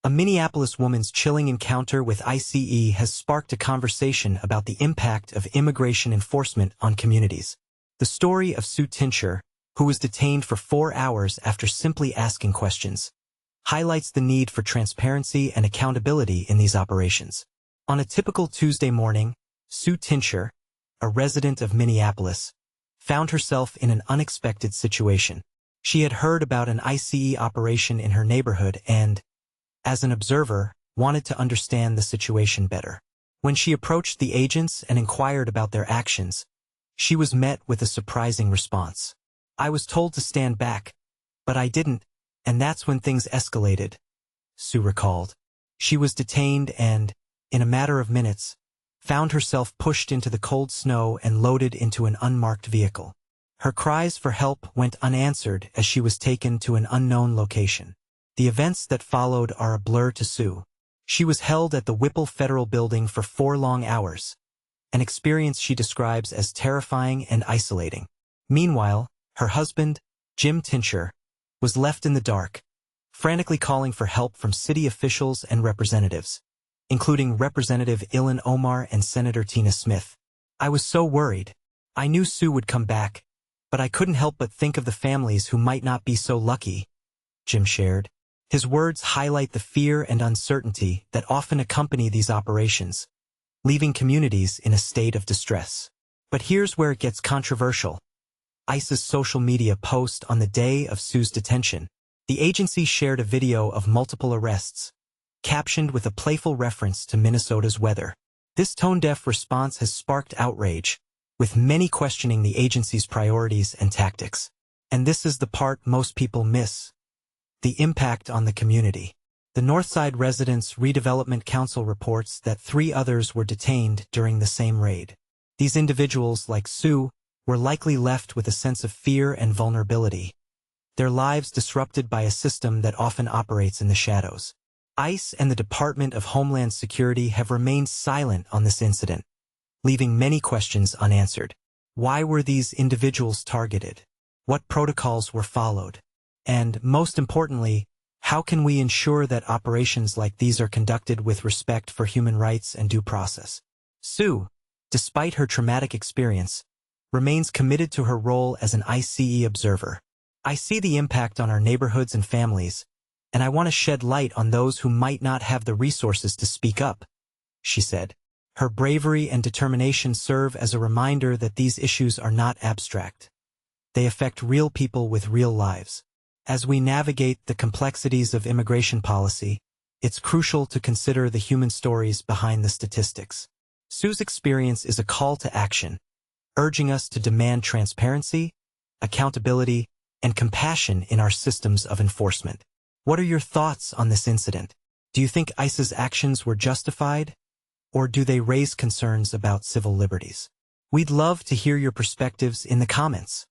A Minneapolis woman's chilling encounter with ICE has sparked a conversation about the impact of immigration enforcement on communities. The story of Sue Tincher, who was detained for 4 hours after simply asking questions, highlights the need for transparency and accountability in these operations. On a typical Tuesday morning, Sue Tincher, a resident of Minneapolis, found herself in an unexpected situation. She had heard about an ICE operation in her neighborhood and, as an observer, wanted to understand the situation better. When she approached the agents and inquired about their actions, she was met with a surprising response. "I was told to stand back, but I didn't, and that's when things escalated," Sue recalled. She was detained and, in a matter of minutes, found herself pushed into the cold snow and loaded into an unmarked vehicle. Her cries for help went unanswered as she was taken to an unknown location. The events that followed are a blur to Sue. She was held at the Whipple Federal Building for 4 long hours, an experience she describes as terrifying and isolating. Meanwhile, her husband, Jim Tincher, was left in the dark, frantically calling for help from city officials and representatives, including Representative Ilhan Omar and Senator Tina Smith. "I was so worried. I knew Sue would come back, but I couldn't help but think of the families who might not be so lucky," Jim shared. His words highlight the fear and uncertainty that often accompany these operations, leaving communities in a state of distress. But here's where it gets controversial. ICE's social media post on the day of Sue's detention. The agency shared a video of multiple arrests, captioned with a playful reference to Minnesota's weather. This tone-deaf response has sparked outrage, with many questioning the agency's priorities and tactics. And this is the part most people miss: the impact on the community. The Northside Residents Redevelopment Council reports that 3 others were detained during the same raid. These individuals, like Sue, were likely left with a sense of fear and vulnerability, their lives disrupted by a system that often operates in the shadows. ICE and the Department of Homeland Security have remained silent on this incident, leaving many questions unanswered. Why were these individuals targeted? What protocols were followed? And, most importantly, how can we ensure that operations like these are conducted with respect for human rights and due process? Sue, despite her traumatic experience, remains committed to her role as an ICE observer. "I see the impact on our neighborhoods and families, and I want to shed light on those who might not have the resources to speak up," she said. Her bravery and determination serve as a reminder that these issues are not abstract. They affect real people with real lives. As we navigate the complexities of immigration policy, it's crucial to consider the human stories behind the statistics. Sue's experience is a call to action, urging us to demand transparency, accountability, and compassion in our systems of enforcement. What are your thoughts on this incident? Do you think ICE's actions were justified, or do they raise concerns about civil liberties? We'd love to hear your perspectives in the comments.